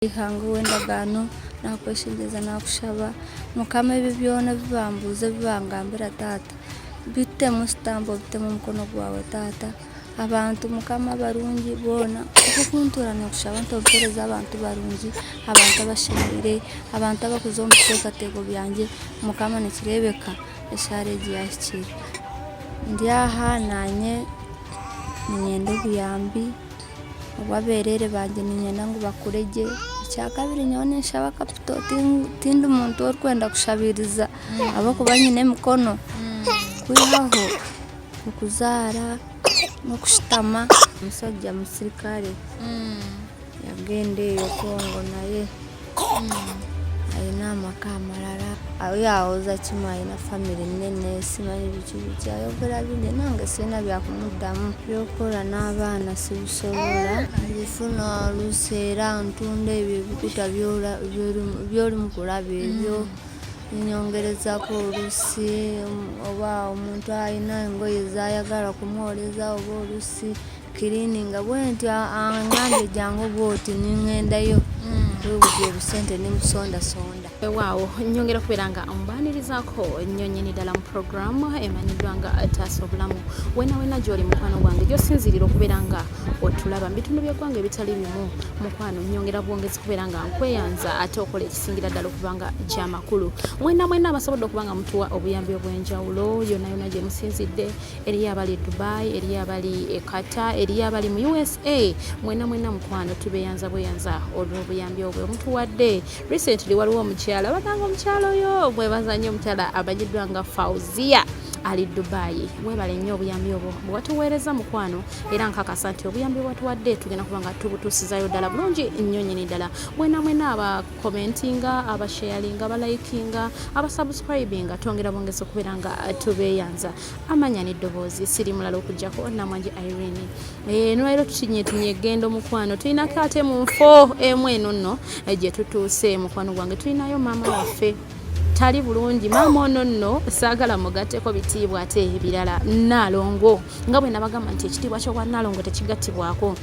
Ihangu w'endagaano nakweshingiza nakushaba mukama ebyo byona bibambuze bibangambira taata bitemu sitambo bitemu mukono gwawe taata abantu mukama barungi bona okukuntura nakushaba ntobereza abantu barungi abantu abashemeire abantu abakuza omu biteekateeko byangye mukama nikirebeka eshareegi yahikire ndi aha nanye ninyenda obuyambi obwaberere banje ninyenda ngu bakurege ikyakabiri nyowe ninshaba kapito tindi muntu orikwenda kushabiriza abakuba nyine emikono kwihaho okuzaara n'okushitama omusajja musirikare yagenda eyo Kongo naye ayina amaka amalala yahoza kimwe ayina famire nene simanyi biki ayogera bingi nange sina byakumuddamu byokora n'abaana sibisobola bifuna oluseera ntunda ebyo ebikuta byoli mukulaba ebyo ninyongerezako olusi oba omuntu ayina engoye zayagala kumwoleza oba olusi kirininga bwenti angambe jangu bwoti ningendayo webuti ebisente nimusondasonda waawo nyongera kubeeranga ombanirizaako nnyo nnyini ddala mu programu emanyiddwa nga taasa obulamu wena gy'oli mukwano gwange gy'osinzirira okubeera nga otulaba mu bitundu by'eggwanga ebitali bimu mukwano nyongera bwongezi kubeera nga nkweyanza ate okola ekisingira ddala okuba nga gy'amakulu mwena abasobodde okuba nga mutuwa obuyambi obw'enjawulo yonna gye musinzidde eriyo abali e Dubai eriyo abali e Qatar eriyo abali mu USA mwena mukwano tubeeyanza bweyanza olw'obuyambi obwo mutuwadde. Recently waliwo omukyala bagamba omukyala oyo mwebaza nnyo omukyala amanyiddwa nga Fauzia ali Dubai webale nnyo obuyambi obwo bwatuweereza mukwano era nkakasa nti obuyambi bwatuwadde tugenda kuba nga tubutuusizayo ddala bulungi nnyo nnyini ddala mwena abakomentinga abasharinga abalikinga abasubscribinga twongera bongeza okubeera nga tubeeyanza amanya n'eddoboozi siri mulala okujjako namwanje Irene nolwero tutinye eggendo mukwano tulinako ate mu nfo emu eno nno gye tutuuse mukwano gwange tulinayo maama waffe tali bulungi maama ono nno saagala mugatteko bitiibwa ate ebirala Nalongo nga bwe nabagamba nti ekitiibwa ky'obwa Nalongo tekigattibwako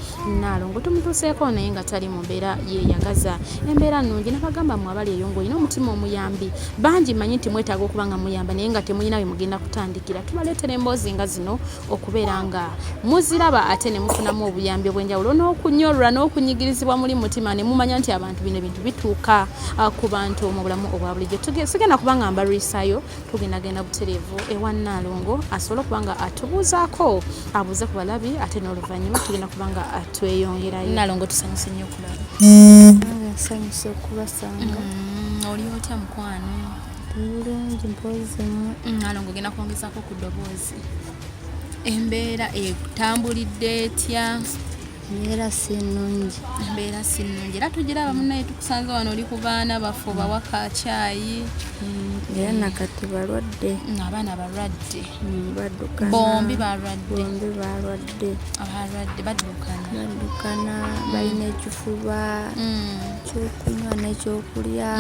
Nalongo tumutuuseeko naye nga tali mu mbeera yeeyagaza embeera nnungi nabagamba mu abali eyo ng'olina omutima omuyambi bangi manyi nti mwetaaga okuba nga muyamba naye nga temulina bwe mugenda kutandikira tubaleetera emboozi nga zino okubeera nga muziraba ate ne mufunamu obuyambi obw'enjawulo n'okunyolwa n'okunyigirizibwa muli mutima ne mumanya nti abantu bino bintu bituuka ku bantu mu bulamu obwa bulijjo sigenda kubanga mbalwisayo tugendagenda butereevu ewa Nalongo asobola okubanga atubuuzaako abuuze ku balabi ate n'oluvannyuma tugenda kubanga tweyongerayo. Nalongo tusanyuse nnyo okulaba. Nsanyuse okubasanga. Oli otya mukwano? Bulungi mpozimu. Nalongo genda kwongezaako ku ddoboozi embeera etambulidde etya? Embeera si nnungi era tugiraba munnaye tukusanze wano oli ku baana baffe obawa kacaayi era nakati balwadde abaana balwadde baddukana bombi balwadde baddukana balina ekifuba kyokunywa n'ekyokulya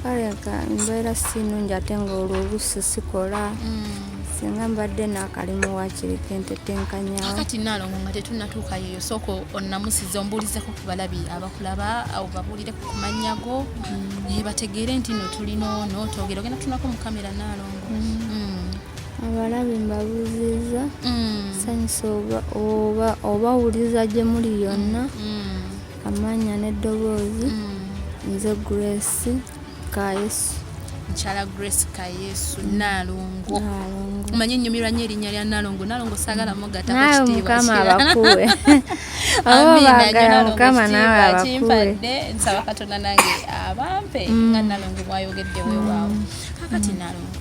kale embeera si nnungi ate ng'olwo oluusi sikola singa mbadde n'akalimu wakiriko entetenkanya akati Nalongo nga tetunnatuuka yeyo sooka onnamusiza ombuulizeko ku balabi abakulaba obabuulire ku manyago bategeere nti no tulina ono twogera ogenda tunako mu kamera Nalongo abalabi mbabuuziza sanyusa obawuliza gye muli yonna amanya n'eddoboozi nze Grace Kayesu Mukyala Grace Kayesu Nalongo umanyi ennyumirwa nnyo erinnya lya Nalongo saagala mugata ku kitiibwa mukama abakuwe baagala mukama naawe abakuwe nsaba Katonda nange abampe nga Nalongo bwayogedde weewaawo kakati Nalongo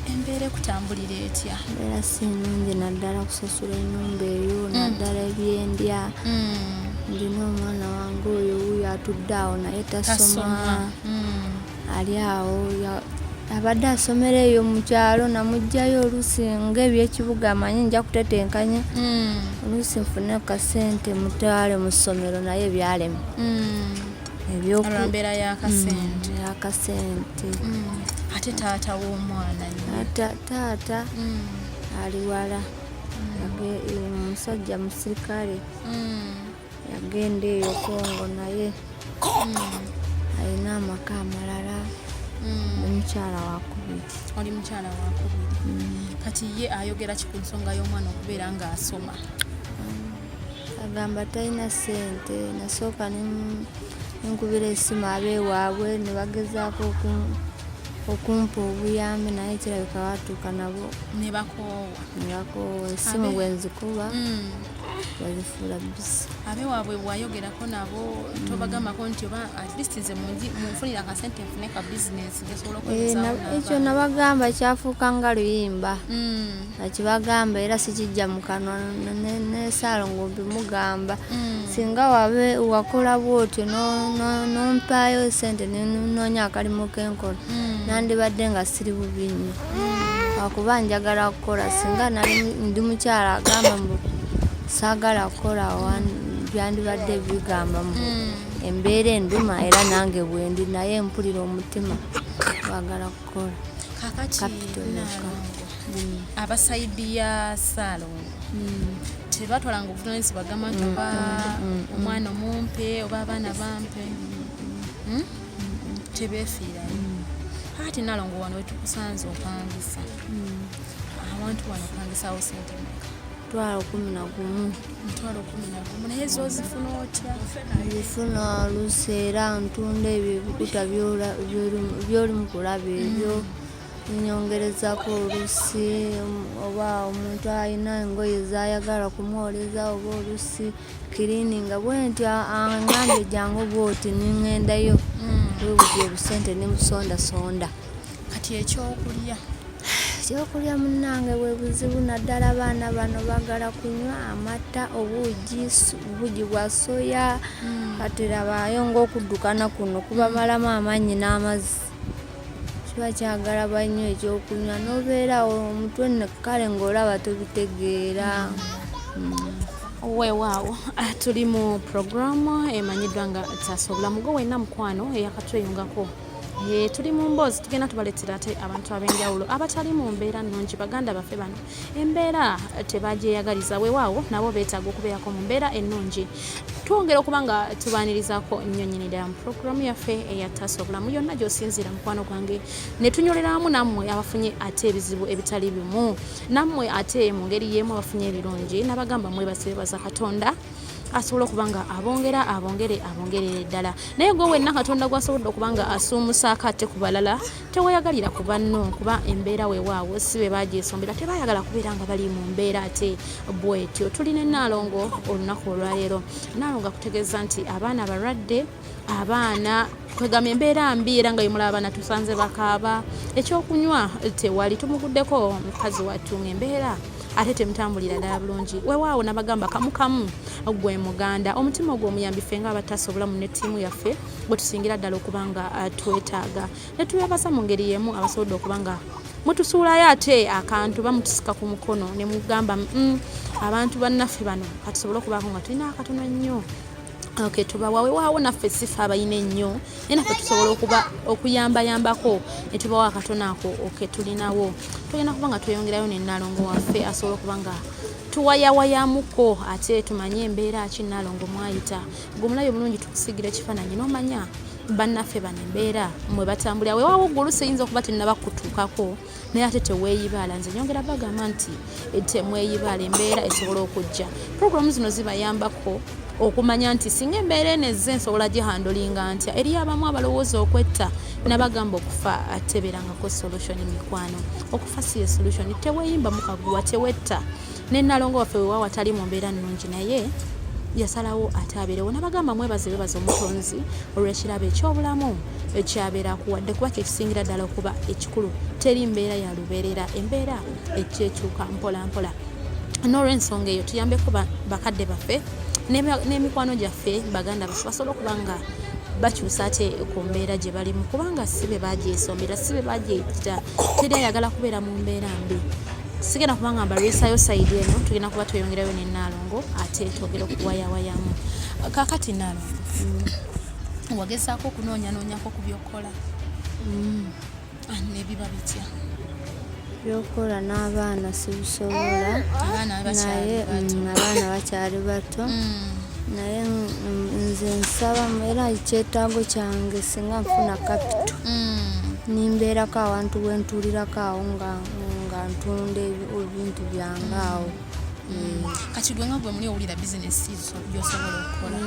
embeera ekutambulira etya? Embeera si nnungi naddala kusasula ennyumba eyo naddala ebyendya ndina omwana wange oyo wuyo atudde awo naye tasoma ali awo abadde asomera eyo mu kyalo namugjayo oluusi ng'ebyekibuga amanyi nja kutetenkanya oluusi nfune kasente mutwale mu ssomero naye byalema embeera y'akasente ate taata w'omwana taata ali wala omusajja musirikale yagenda eyo Kongo naye alina amaka amalala omukyala wakubiri. Oli mukyala wakubiri. Kati ye ayogera ki ku nsonga y'omwana okubeera ng'asoma? Agamba talina ssente, nasooka nkubira essimu abeewaabwe ne bagezaako okumpa obuyambi naye kirabika batuuka nabo ne bakoowa essimu bwe nzikuba bazifuula bisi. Abeewaabwe bwayogerako nabo tobagambako nti oba at least nze munfunira akasente nfune ka bizinesi gesobola okwezawo? Ekyo nabagamba kyafuuka nga luyimba nakibagamba era sikijja mu kanwa nesaalo ng'obimugamba. Singa wakola bwotyo n'ompaayo sente nenoonya akalimu kenkola nandibadde nga siri bubi nnyo lwakuba njagala kukola. Singa ndi mukyala agamba mbu saagala kukola byandibadde bigamba mbu embeera enduma era nange bwendi naye mpulira omutima twagala kukola. Kakati abasaidi ya Ssaalongo tebatwalanga obuvunaanyizibwa bagamba nti oba omwana omumpe oba abaana bampe tebeefiirayo. Kati Nnaalongo wano wetukusanze opangisa awantu wano opangisawo sente mmeka? 11,000. Naye zo zifuna otya? Nzifuna oluusi era ntunda ebyo ebikuta by'olimu kulaba ebyo nyongerezako oluusi, oba omuntu alina engoye zayagala kumwoleza oba oluusi kiriininga bwe ntyo angambye jangu bwoti niŋŋendayo bwe butyo obusente nimusondasonda. Kati ekyokulya munnange bwe buzibu naddala. Abaana bano bagala kunywa amata, obuugi bwa soya. Kati labaayo ng'okuddukana kuno kubamalamu amaanyi n'amazzi. Kiba kyagala banywa ekyokunywa n'obeera omutwe kale ng'olaba tobitegeera. Weewaawo tuli mu puroguramu emanyiddwa nga Taasa Obulamu. Gwe wenna mukwano eyakatweyungako tuli mu mboozi tugenda tubaleetera ate abantu ab'enjawulo abatali mu mbeera nnungi. Baganda baffe bano embeera tebagyeyagaliza, weewaawo nabo beetaaga okubeerako mu mbeera ennungi. Twongera okuba nga tubaanirizaako nnyo nnyini ddala mu puroguramu yaffe eya Taasa Obulamu. Yonna gy'osinziira mukwano gwange ne tunyoleramu nammwe abafunye ate ebizibu ebitali bimu, nammwe ate mu ngeri y'emu abafunye ebirungi. Nabagamba mwebaza Katonda asobola okuba nga abongerere ddala. Naye gwe wenna Katonda gw'asobodde okuba nga asuumusaako ate ku balala teweeyagalira ku banno, kuba embeera weewaawo si be bagyesombera, tebaayagala kubeera nga bali mu mbeera ate bwetyo. Tulina Nnaalongo olunaku olwaleero. Nnaalongo akutegeeza nti abaana balwadde, abaana kwegamba embeera mbi era nga yemulaba abaana tusanze bakaaba, ekyokunywa tewali, tumuguddeko mukazi wattu ng'embeera ate temutambulira ddala bulungi. Weewaawo nabagamba kamukamu gwe muganda, omutima ogw'omuyambi ffe nga Taasa Obulamu ne ttiimu yaffe gwe tusingira ddala okuba nga twetaaga. Ne tubebaza mu ngeri y'emu abasobodde okuba nga mutusuulayo ate akantu bamutusika ku mukono ne mugamba abantu bannaffe bano katusobole okubaako nga tulina akatono nnyo. Okay, tubawa weewaawo naffe sifa abayina ennyo naye naffe tusobola okuba okuyambayambako ne tubawa akatono ako tulinawo. Tugenda kuba nga tweyongerayo ne Nnaalongo waffe asobola okuba nga tuwayawayamuko ate tumanye embeera ki Nnaalongo mwayita. Gwe omulabe bulungi tukusigira ekifaananyi n'omanya bannaffe bano embeera mwe batambulira. Weewaawo gwe oluusi eyinza okuba tennabakutuukako naye ate teweeyibaala. Nze nyongera bagamba nti temweyibaala, embeera esobola okujja. Puroguramu zino zibayambako okumanya nti singa embeera enezze nsobola gihandolinga ntya. Eri abamu abalowooza okwetta, nabagamba okufa ateberangako solution mikwano. Okufa si ye solution, teweeyimba mukaguwa, tewetta. Ne Nnaalongo waffe weewaawo atali mu mbeera nnungi naye yasalawo ate abeerewo. Nabagamba mwebaze omutonzi olw'ekirabo eky'obulamu ekyabeera akuwadde, kuba kyekisingira ddala okuba ekikulu. Teri mbeera ya lubeerera, embeera ekyekyuka mpola mpola. N'olw'ensonga eyo tuyambeko bakadde baffe n'emikwano gyaffe baganda baffe basobola okuba nga bakyusa ate ku mbeera gye balimu, kubanga si be bagyesombera, si be bagyeyita, teri ayagala kubeera mu mbeera mbi. Sigenda kubanga mbalwesayo sayidi eno, tugenda kuba tweyongerayo ne Nnaalongo ate twogera okuwayawayamu. Kaakati Nnaalongo wagezaako okunoonyanoonyako ku by'okola nebiba bitya? Byokola n'abaana sibisobola, naye abaana bakyali bato. naye nze nsaba era ekyetaago kyange singa nfuna kapito nimbeerako awantu wentuulirako awo nga ntunda ebintu byange awo. Kati gwe nga gwe muli owulira bizinesi gy'osobola okukola?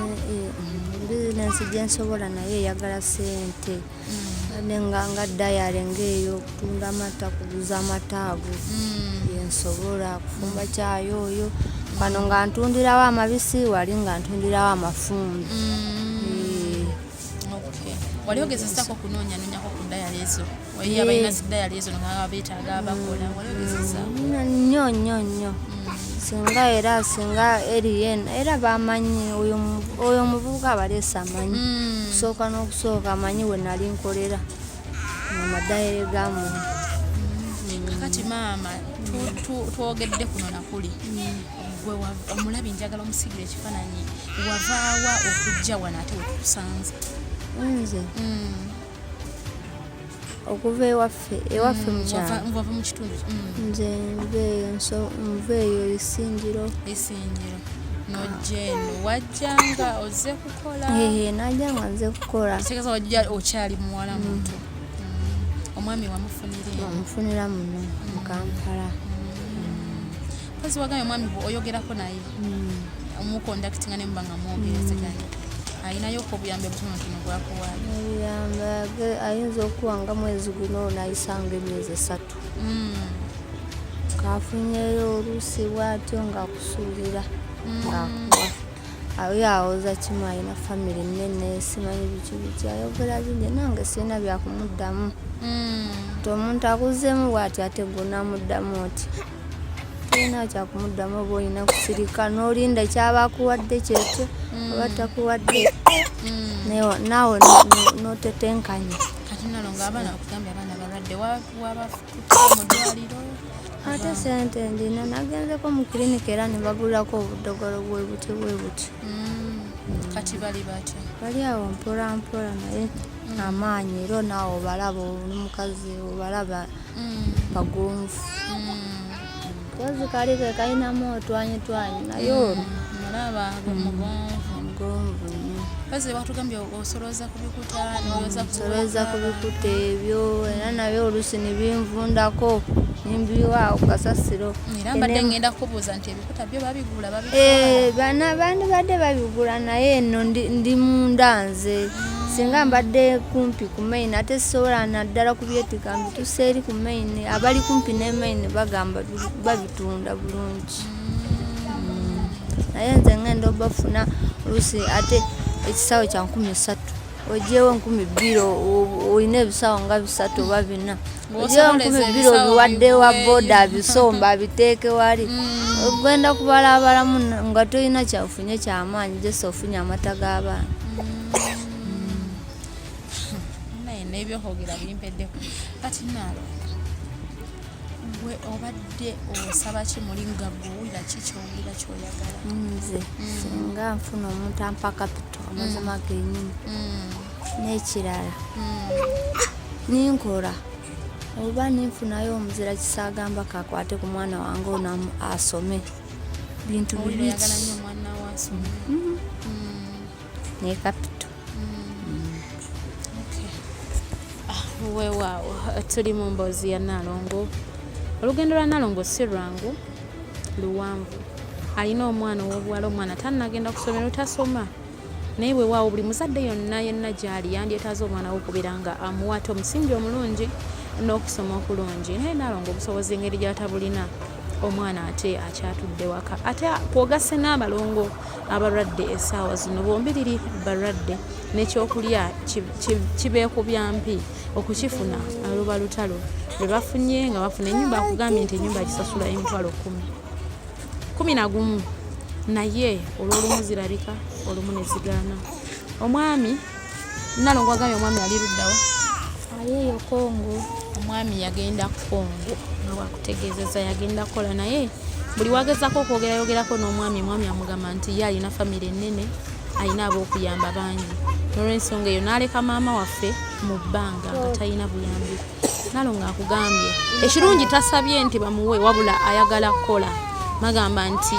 Bizinesi gye nsobola naye eyagala ssente. Nga dayale ng'eyo okutunda amata, kuguza amata ago yensobola kufumba kyayooyo. Wano nga ntundirawo amabisi, wali nga ntundirawo amafumbi. Wali ogezezzaako kunoonyanoonyako ku dayale ezo? Wali abalina zi dayale ezo nga beetaaga abakola? Wali ogezezzaako? Nnyo. Singa Irene era bamanyi oyo omuvubuka abaleese amanyi. Kusooka n'okusooka amanyi we nali nkolera amadayale gamu. Kakati maama twogedde kuno nakuli. Gwe omulabi njagala omusigire ekifaananyi. Wavaawa okujja wano ate we tukusanze? Nze okuva ewaffe mu kyalo. Wava mu kitundu? Nze nveeyo Isingiro. Nojja eno wajjanga ozze kukola? Najja nga nze kukola. Kitegeeza wajja okyali muwala muto. Omwami wamufunira? Wamufunira muno mu Kampala. Mpozi wagambye omwami oyogerako naye? Omukondakitinga ne muba nga mwogerezeganya? Ayinayoko obuyambi obutonotono bwakuwaayo? Obuyambi ayinza okuwanga mwezi guno nayisanga emyezi 3. Kafunyeyo oluusi bw'atyo ng'akusuulira ng'akuwa. Awoza kimu ayina famire nnene simanyi biki ayogera bingi nange sirina byakumuddamu. Omuntu akuzeemu bw'ati ate gonamuddamu oti tolina kyakumuddamu oba olina kusirika n'olinda kyaba akuwadde kyekyo oba takuwadde naawe n'otetenkanya. Kati nalo ng'abaana okugambye abaana balwadde wabafukutte mu ddwaliro? Ate sente ndina nagenzeko mu kilinika era ne bagulako obudogolo bwe buti. Kati bali batya? Bali awo mpola naye amaanyi era naawe obalaba n'omukazi obalaba bagonvu. Kozi kali ke kalinamu otwanyi naye olwo mulaba mugonvu. Kozi batugambye osoloza ku bikuta nsoloza ku bikuta ebyo era nabyo oluusi ne binvundako nimbiwa kasasiro. Era mbadde ngenda kubuuza nti ebikuta byo babigula bandi badde babigula naye eno ndi munda nze singa mbadde kumpi ku main ate sobola naddala kubyetika mbituuse eri ku main abali kumpi ne main bagamba babitunda bulungi. Naye nze ngenda obafuna oluusi ate ekisawo kya 13 ojeewo 12 olina ebisawo nga 3 oba 4 ojeewo 12 biwadde wa boda bisomba biteeke wali ogenda kubalabalamu nga tolina kyafunye kyamaanyi gyesa ofunye amata g'abaana. Naye n'ebyokwogera bimpeddeko. Kati naalo gwe obadde osaba ki muli nga gw'owulira ki ky'owulira ky'oyagala? Nze singa nfuna omuntu ampa kapito amazima gennyini n'ekirala ninkola oba ninfunayo omuzira kisaagamba kakwate ku mwana wange ono asome bintu bibiki ne kapito. Weewaawo tuli mu mboozi ya Nalongo. Olugendo lwa Nalongo si lwangu, luwanvu. Alina omwana ow'obuwala, omwana tannagenda kusomero tasoma. Naye weewaawo buli muzadde yenna gy'ali yandyetaaze omwana we okubeera nga amuwaata omusingi omulungi n'okusoma okulungi. Naye Nalongo obusobozi engeri gy'atabulina omwana ate akyatudde waka. Ate kw'ogasse n'abalongo abalwadde essaawa zino bombiriri balwadde n'ekyokulya kibeekubya mpi okukifuna aluba lutalo lwe bafunye nga bafuna ennyumba akugambye nti ennyumba agisasula emitwalo 11 naye olw'olumu zirabika olumu ne zigaana. Omwami Nalongo agambye omwami ali luddawa? Ayeeyo Kongo. Omwami yagenda Kongo nga bwakutegeezeza yagenda kukola naye buli wagezako okwogerako n'omwami mwami amugamba nti ye alina famire ennene alina ab'okuyamba bangi n'olw'ensonga eyo n'aleka maama waffe mu bbanga nga talina buyambi. Nalongo akugambye ekirungi tasabye nti bamuwe wabula ayagala kukola. Magamba nti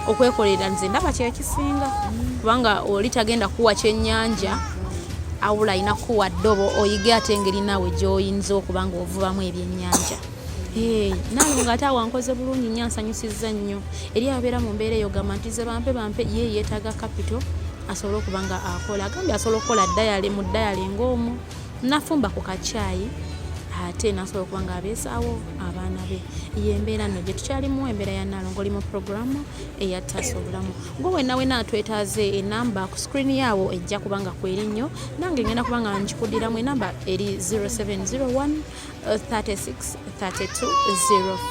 okwekolera nze ndaba kyekisinga kubanga oli tagenda kuwa kyennyanja awula ayina kuwa ddobo oyige ate engeri naawe gy'oyinza okuba nga ovubamu ebyennyanja. Nalongo ate wankoze bulungi nnyo ansanyusizza nnyo eri abeera mu mbeera eyo gamba nti ze bampe ye yeetaaga kapito asobole okuba nga akola agambye asobola okukola mu ddayale ng'omu nafumba ku kacaayi ate nasobola okuba nga abeesaawo abaana be yembeera nno gye tukyalimu embeera ya Nalongo oli mu puroguramu eya Taasa Obulamu. Gwe wenna atwetaaze enamba ku screen yaawo ejja kuba nga kwerinnyo nange ngenda kuba nga nkikuddiramu enamba eri 0701 36 32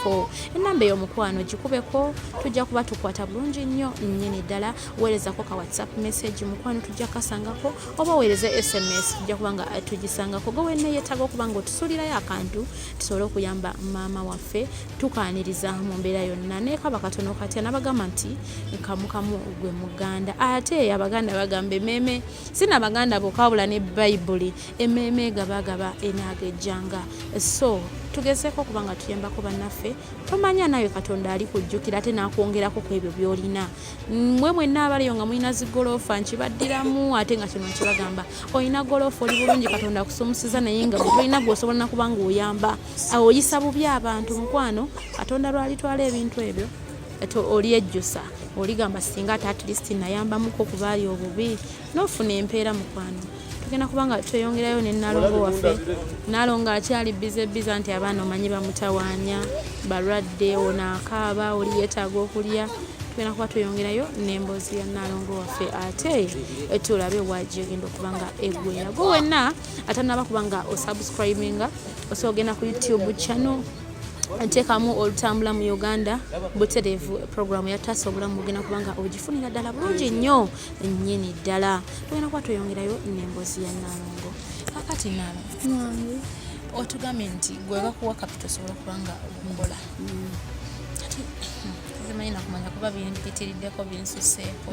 04. Enamba ey'omukwano gikubeko tujja kuba tukwata bulungi nnyo nnyini ddala. Weerezako ka WhatsApp message mukwano tujja kasangako oba weereze SMS tujja kuba nga tugisangako. Gwe wenna yeetaaga okuba nga otusuulirayo akantu tusobole okuyamba maama waffe tukaaniriza mu mbeera yonna neekaba katono katya nabagamba nti kamukamu gwe muganda ate abaganda bagamba emmeeme sinabaganda bokabula ne Bayibuli emmeeme gabagaba enaagejjanga so tugezeeko okuba nga tuyambako bannaffe tomanya nawe Katonda ali kujjukira ate n'akwongerako ku ebyo by'olina mmwe mwenna abaliyo nga mulina zigoloofa nkibaddiramu ate nga kino nkibagamba olina goloofa oli bulungi Katonda akusumusiza naye nga tolina gw'osobola nakuba nga oyamba oyisa bubi abantu mukwano Katonda lwalitwala ebintu ebyo oli ejjusa oligamba singa ate at least nayambamuko ku baali obubi n'ofuna empeera mukwano tugenda kuba nga tweyongerayo ne Nalongo waffe. Nalongo akyali bize nti abaana omanyi bamutawaanya balwadde onaakaaba oli yeetaaga okulya tugenda kuba tweyongerayo n'emboozi ya Nalongo waffe ate tulabe wajje egenda okuba nga eggwera. Gwe wenna atanaba kuba nga osubscribinga osobola ogenda ku YouTube channel nteekamu olutambula mu Uganda butereevu programu ya Taasa Obulamu ogenda kuba nga ogifunira ddala bulungi nnyo nnyini ddala. Tugenda kuba tweyongerayo n'emboozi ya Nalongo. Kakati Nalongo otugambe nti gwe bakuwa kapito osobola okuba nga ombola kati zimanyi nakumanya kuba bimpitiriddeko binsuseeko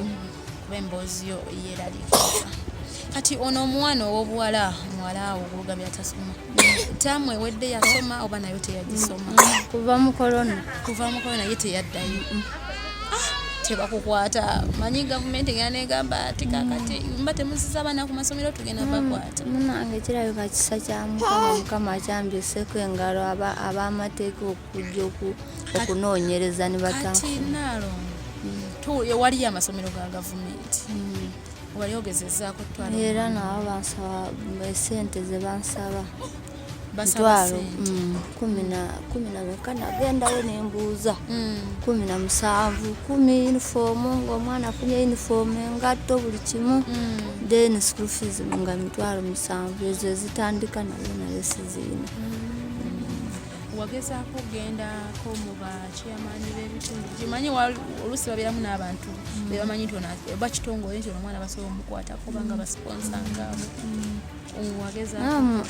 kuba emboozi yo yeeraliikiriza. Kati ono omwana ow'obuwala muwala awo ogulugamye atasoma taamu ewedde yasoma oba nayo teyagisoma kuva mu korona ye teyaddayo tebakukwata manyi gavumenti ngenda negamba ati kakati mba temuziza abaana ku masomero tugenda bakwata munange kirabika kisa kya Mukama akyambyeseko engalo ab'amateeka okujja okunoonyereza ne batandika. Kati Nalongo waliyo amasomero ga gavumenti wali ogezezzaako tutwala era nabo bansaba esente ze bansaba basaba kumi na meka nagendayo nembuuza 17 10 uniform ng'omwana afunye uniform engatto buli kimu then school fees nga 7,000 ezo zitandika nazo sizirina. Wagezaako gendako mu bakyamaanyi b'ebitundu kimanyi oluusi babeeramu n'abantu be bamanyi nti oba kitongole nti omwana basobola omukwatako kubanga basponsa ngaabo wagezaako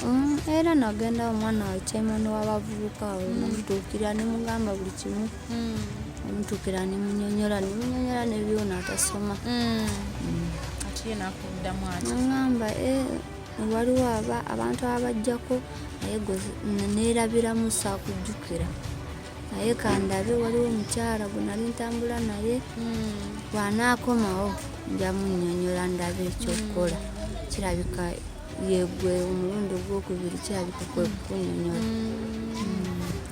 era nagenda omwana wa chairman w'abavubuka namutuukira ne mugamba buli kimu namutuukira ne munyonyola ne byona atasoma ati ye nakuddamu ati ngamba waliwo abantu abajjako naye neerabiramu saakujjukira naye kandabe waliwo omukyala gwe nali ntambula naye bwanaakomawo nja munnyonnyola ndabe ekyokukola kirabika yegwe omulundi ogwokubiri kirabika kwe kunnyonnyola.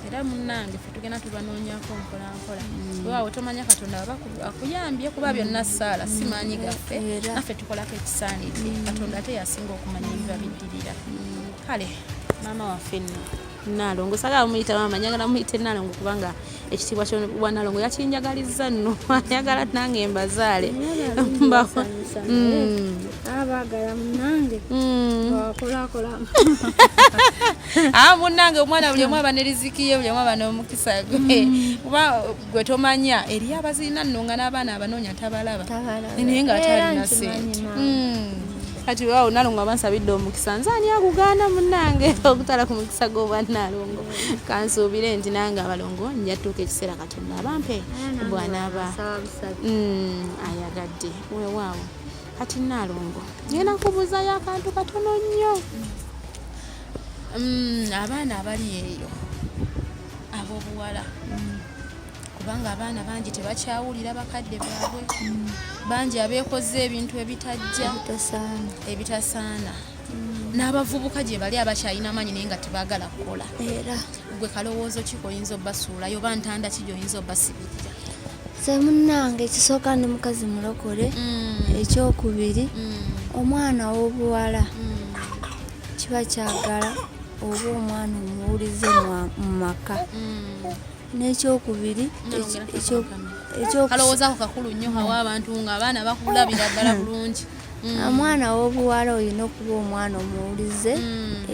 Era munnange ffe tugenda tubanoonyako mpolampola waawe tomanya Katonda aba akuyambye kuba byonna ssaala simaanyi gaffe naffe tukolako ekisaanidde Katonda ate yasinga okumanya ebiba biddirira. Kale maama waffe nno Nalongo sagala muyita maama njagala muyite Nalongo kubanga ekitiibwa ky'obwa Nalongo yakinjagalizza nno ayagala nange mbazaale abaagala munnange wakolakola munnange omwana buli omu aba ne riziki ye buli omu aba n'omukisa gwe kuba gwe tomanya eri abazirina nno nga n'abaana abanoonya tabalaba naye nga atalina ssente. Kati waawo Nalongo abansabidde omukisa nze ani akugaana munnange okutala ku mukisa gw'obwa Nalongo kansuubire nti nange abalongo nja tuuka ekiseera Katonda abampe bw'anaaba ayagadde weewaawo. Kati Nalongo ngenda kubuuzayo akantu katono nnyo. Abaana abali eyo ab'obuwala ku kubanga abaana bangi tebakyawulira bakadde baabwe bangi abeekoze ebintu ebitasaana n'abavubuka gye bali abakyalina amaanyi naye nga tebaagala kukola era gwe kalowoozo ki koyinza obbasuulayo oba ntanda ki gy'oyinza obbasibirira se munnange ekisooka ndi mukazi mulokole ekyokubiri omwana w'obuwala kiba kyagala oba omwana omuwulize mu maka n'ekyokubiri kalowoozaako kakulu nnyo hawa abantu nga abaana bakulabira ddala bulungi omwana w'obuwala olina okuba omwana omuwulize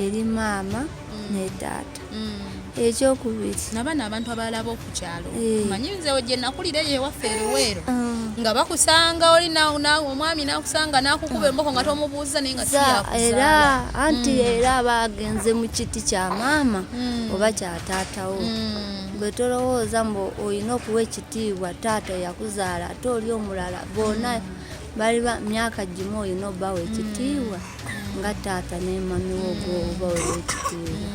eri maama ne taata ekyokubiri nabaana abantu abalala b'okukyalo manyi nzewe gye nakulira eyo ewaffe eruweero nga bakusanga oli omwami n'akusanga n'akukuba emboko nga tomubuuza naye nga era anti era bagenze mu kiti kya maama oba kya taatawo bwe tolowooza mbu olina okuwa ekitiibwa taata yakuzaala ate oli omulala bonna bali myaka gimu olina obbawa ekitiibwa nga taata ne mami wobawewa ekitiibwa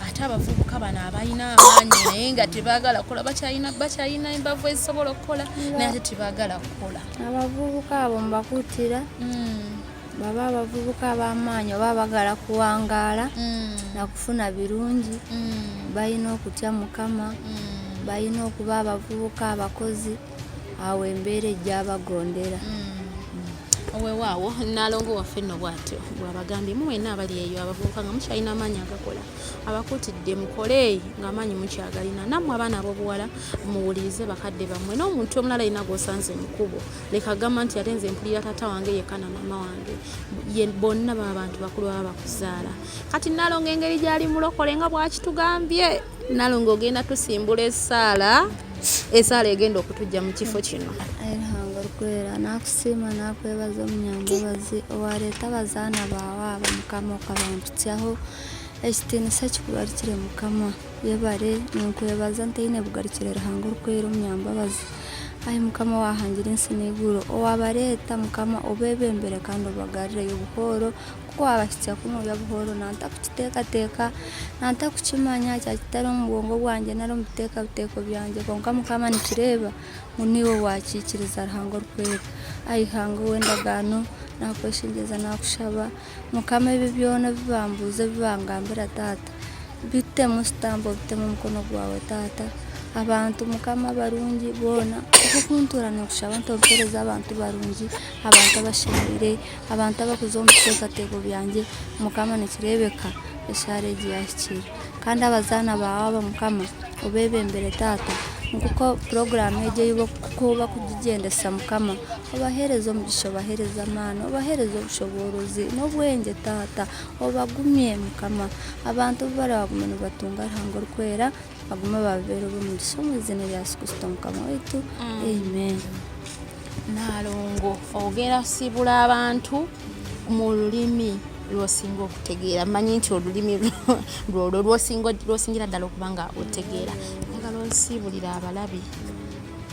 ate abavubuka bano abalina amaanyi naye nga tebaagala kukola bakyalina embavu ezisobola okukola naye ate tebaagala kukola abavubuka abo mbakuutira baba abavubuka ab'amaanyi oba bagala kuwangaala nakufuna birungi balina okutya Mukama balina okuba abavubuka abakozi awo embeera ejja abagondera weewaawo Nalongo waffe nno bw'atyo bw'abagambye muwena abali eyo abavubuka nga mukyalina amaanyi agakola abakuutidde mukole ng'amaanyi mukyagalina nammwe abaana ab'obuwala muwulirize bakadde bammwe n'omuntu omulala alina gw'osanze mu kkubo leka agamba nti ate nze mpulira taata wange yekka na maama wange bonna baba bantu bakulu baba bakuzaala kati Nalongo engeri gy'ali mulokole nga bw'akitugambye Nalongo ogenda tusimbula esaala egenda okutujja mu kifo kino kwera nakusiima nakwebaza omunyambabazi owaleeta abazaana baawe abo Mukama okabampityaho ekitiinisa kikugarukire Mukama yebare ninkwebaza ntaine bugarukire Ruhanga orukwera omunyambabazi ayi Mukama wahangira ensi n'eiguru owabaleeta Mukama obebembere kandi obagarireyo buhoro kuko wabahikya kunuya buhoro nantakukiteekateeka nantakukimanya kyakitari omu bwongo bwange nari omu biteekateeko byange konka Mukama nikireeba niwe wakiikiriza Ruhanga orukwera ayihanga ow'endagaano nakweshingiza nakushaba Mukama ebi byona bibambuuze bibangambira taata bitemu sitambo bitemu omukono gwawe taata abantu Mukama barungi boona okukuntura nokushaba ntompereza abantu barungi abantu abashemeire abantu abakuza omu biteekateeko byange Mukama nikireebeka esaara egi yahikire kandi abazaana baawe abo Mukama obebembere taata nkuko porogaramu egi kuba kugigyendesa Mukama obaheereza omugisha obaheereza amaani obaheereza obushoboorozi n'obwenge taata obagumye Mukama abantu barabagume nibatunga Ruhanga orukwera bagume babeere b'omugisha omu izina rya Yesu Kristo Mukama waitu amen. Nalongo ogera kusibula abantu mu lulimi lwosinga okutegeera manyi nti olulimi lwolwo lwosingira ddala okuba nga otegeera njagala onsibulira abalabi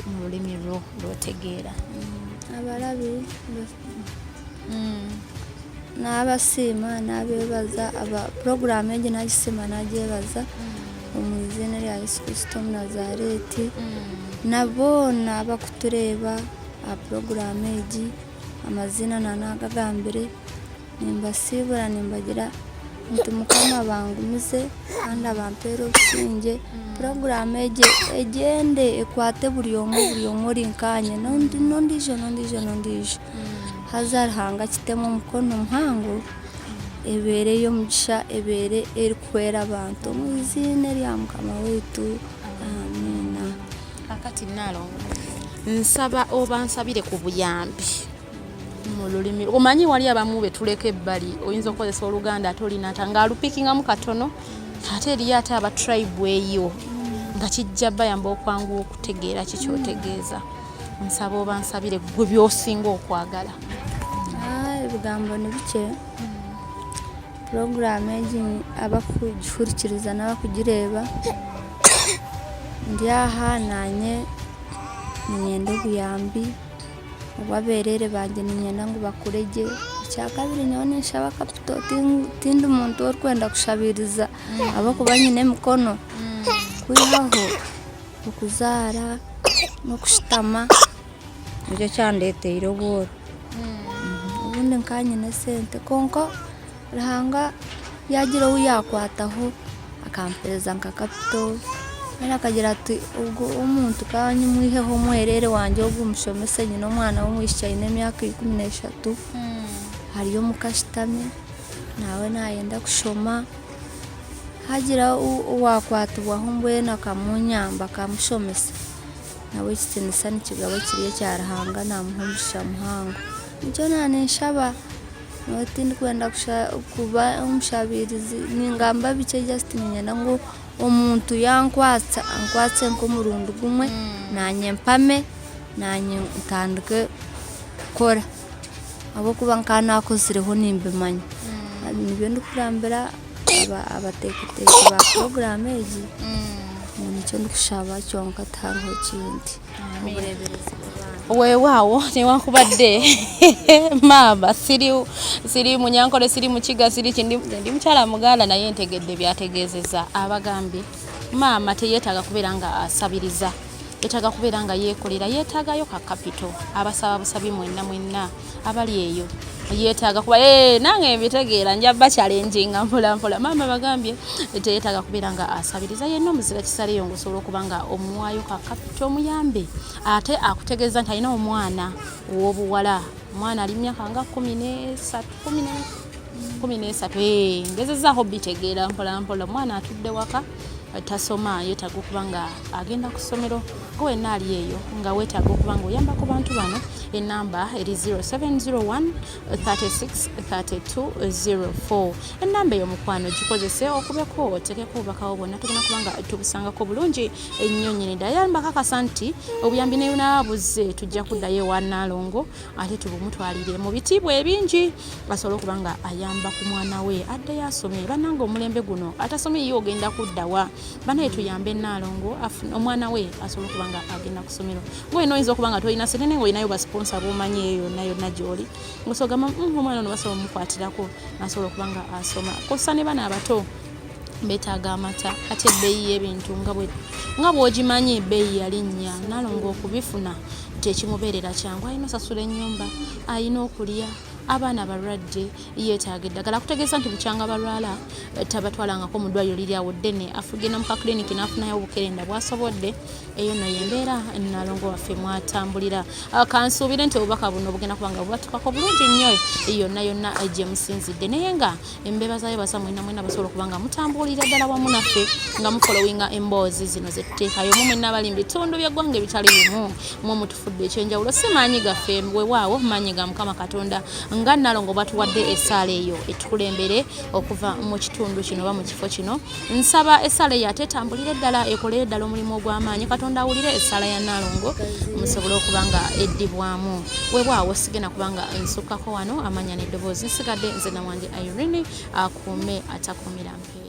mu lulimi lwo lwotegeera abalabi n'abasiima n'abeebaza porogaramu egi nagisiima nagyebaza omu izina rya Yesu Kristo Omunazareeti naboona abakutureeba aha porogaramu egi amazina nanagagambire nimbasiibura nimbagira nti Mukama bangumize kandi abampeera obusinge porogaramu egi egende ekwate buri omwe ori nkanye n'ondiijo haza Ruhanga kitemu omukono muhango ebeere y'omugisha ebeere erikwera abantu omu izina rya Mukama waitu amina. Kakati Nalongo nsaba obansabire ku buyambi mu lulimi omanyi wali abamu betuleka ebbali oyinza okukozesa Oluganda ate olinata nga alupikingamu katono ate eriyo ate aba tribe eyo nga kijja bayamba okwanguwa okutegeera kikyotegeeza nsaba obansabire gwe byosinga okwagala. Ebigambo ni bike porogaramu egi abakugihurikiriza n'abakugireeba ndi aha nanye ninyenda obuyambi obwabeerere bange ninyenda ngu bakurege ekyakabiri nyowe ninshaba kapito tindi muntu orikwenda kushabiriza abakuba nyine emikono kwihaho okuzaara n'okushutama nikyo kyandeeteire obworo. Ubundi nkanyine sente konka Ruhanga yagira owu yakwataho akampereza nka kapito era akagira ati ubwo omuntu kanyimwiheho omwerere wanje ogumushomese nyine omwana w'omwishiiki aine emyaka 13 hariyo mukashitami nawe nayenda kushoma hagira owakwatibwaho mbwenu akamunyamba akamushomesa nawe ekitiinisa nikigaba kiri ekya Ruhanga namuha omugisha muhango. Nikyo naneshaba notindi kwenda kuba omushabirizi ningamba bikye just ninyenda ngu omuntu ankwatse nk'omurundi gumwe nanye mpame nanye ntandike kukora habwokuba nkanakozireho nimbimanya. Nibyo ndikurambira abateekiteki ba porogaramu egi nikyo ndikushaba kyonka tihariho kindi obureberezi bw'abantu. Weewaawo newankubadde maama siri munyankole siri mukiga siri kindi ndi mukyala muganda naye ntegedde byategeezeza abagambye maama teyeetaaga kubeera nga asabiriza, yeetaaga kubeera nga yeekolera, yeetaagayo ka kapito abasaba busabi mwenna abali eyo yeetaaga kuba nange mbitegeera njaba challenginga mpola maama bagambye teyeetaaga kubeera nga asabiriza yenna omuzira kisaleyo ngosobola okuba nga omuwaayo ka kapito omuyambe ate akutegeeza nti alina omwana ow'obuwala omwana ali myaka nga 13 ngezezaaho bitegeera mpola omwana atudde waka tasoma yeetaaga okuba nga agenda ku ssomero wenna ali eyo nga weetaaga okuba nga oyamba ku bantu bano. Enamba eri 0701 36 32 04. Enamba ey'omukwano gikozese okubeko otekeko obubakawo bwonna tugenda kuba nga tubusangako bulungi ennyo nnyini ddala. Yamba kakasa nti obuyambi ne bunaabuze tujja kuddayo ewa Nalongo ate tubumutwalire mu bitiibwa ebingi asobole okuba nga ayamba ku mwana we addeyo asome. Bannange omulembe guno atasomye ye ogenda kuddawa banaye tuyambe Nalongo omwana we asobole okuba nga agenda ku ssomero. Ng'olina oyinza okuba nga tolina sente naye ng'olinayo basponsa b'omanyi yonna gy'oli ng'osogama omwana ono basobola omukwatirako nasobola okuba nga asoma. Kosa ne bana abato beetaaga amata ate ebbeeyi y'ebintu nga bw'ogimanyi ebbeeyi yalinnya. Nalongo okubifuna tekimubeerera kyangu, alina osasula ennyumba, alina okulya, abaana balwadde yeetaaga eddagala. Akutegeeza nti bukyanga balwala tabatwalangako mu ddwaliro liri awo ddene, afugenda mu kakuliniki n'afunayo obukerenda bw'asobodde. Eyo no y'embeera Nalongo waffe mwatambulira. Kansuubire nti obubaka buno bugenda kuba nga bubatukako bulungi nnyo yonna gye musinzidde naye nga embeera zaayo basa mwenna basobola okuba nga mutambulira ddala wamu naffe nga mufolowinga emboozi zino ze tuteekayo mu mwenna abali mu bitundu by'eggwanga ebitali bimu mu mutufudde ekyenjawulo. Si maanyi gaffe weewaawo maanyi ga Mukama Katonda nga Nalongo batuwadde essaala eyo etukulembere okuva mu kitundu kino oba mu kifo kino. Nsaba essaala eyo ate etambulire ddala ekolere ddala omulimu ogw'amaanyi. Katonda awulire essaala ya Nalongo musobole okuba nga eddibwamu. Weewaawo sigenda kuba nga nsukkako wano amanya n'eddoboozi nsigadde nze na wange Irene akuume atakuumira mpewo.